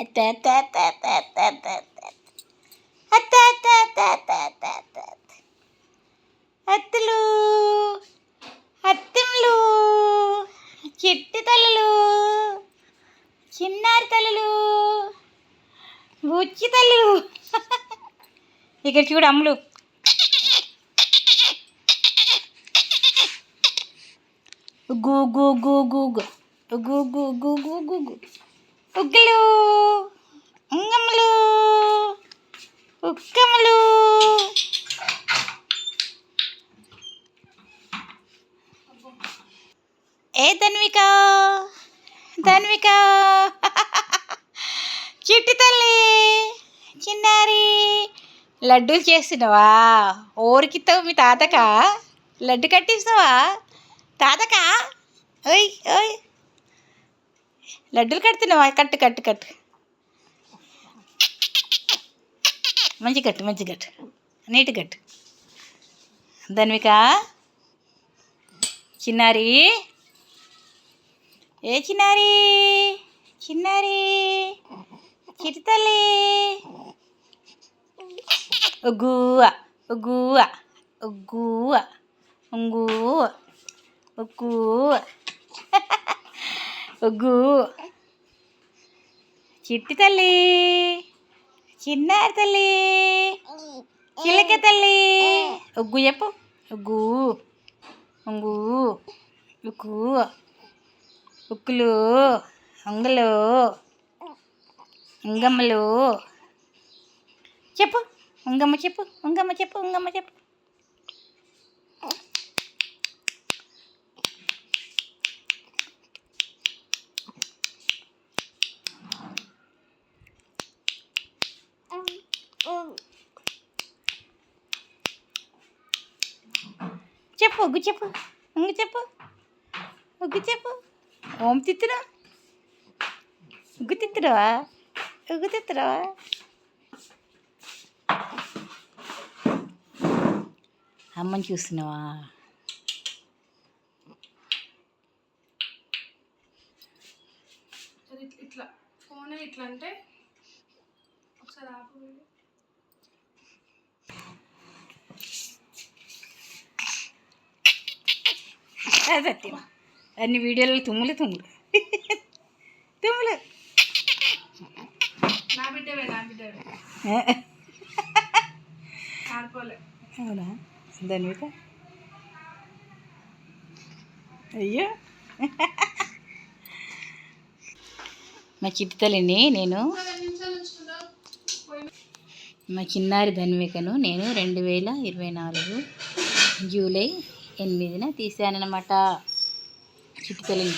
అత్త అత్త అత్త అత్త అత్త అత్త అత్త అత్త అత్త అత్త అత్త అత్త అత్తలు అత్తములు చెట్టు తల్లులు చిన్నారి తల్లులు బుచ్చి తల్లులు ఇక్కడ చూడు అమ్ములు గు గు గు గు గు గు గు గు గు గు గు ఉగ్గలు ఉంగములు ఉక్కములు ఏ ధన్విక ధన్విక చిట్టి తల్లి చిన్నారి లడ్డూలు చేస్తున్నావా ఓరికిస్తావు మీ తాతక లడ్డు కట్టిస్తావా తాతక ఓయ్ ఓయ్ లడ్డూలు కడుతున్నావా కట్టు కట్టు కట్టు మంచి కట్టు మంచి కట్టు నీటి కట్టు ధన్విక చిన్నారి ఏ చిన్నారి చిన్నారి చిట్టి తల్లి ఉగ్గువ ఉగ్గువ ఉగ్గువ ఉంగువ ఉగ్గువ ఉగ్గు చిట్టి తల్లి చిన్నారి తల్లి చిలక తల్లి ఉగ్గు చెప్పు ఉగ్గు ఉంగు ఉగ్గు ఉక్కులు ఉంగలు ఉంగమ్మలు చెప్పు ఉంగమ్మ చెప్పు ఉంగమ్మ చెప్పు ఉంగమ్మ చెప్పు చెప్పు ఉగ్గు చెప్పు ఉంగు చెప్పు ఉగ్గు చెప్పు ఓం తిత్తురా ఉగ్గు తిత్తురావా ఉగ్గు తిత్తురావా అమ్మని చూస్తున్నావా ఇట్లా ఫోన్ ఇట్లా అంటే ఒకసారి ఆపు సత్యం అన్ని వీడియోలలో తుమ్ములు తుమ్ములు తుమ్ములు నా బిడ్డవే ఆడుకోలే అవునా ధన్విక అయ్యో మా చిట్టి తల్లిని నేను మా చిన్నారి ధన్వికను నేను 2024 జూలై 8న తీసానన్నమాట చిట్టి తల్లిని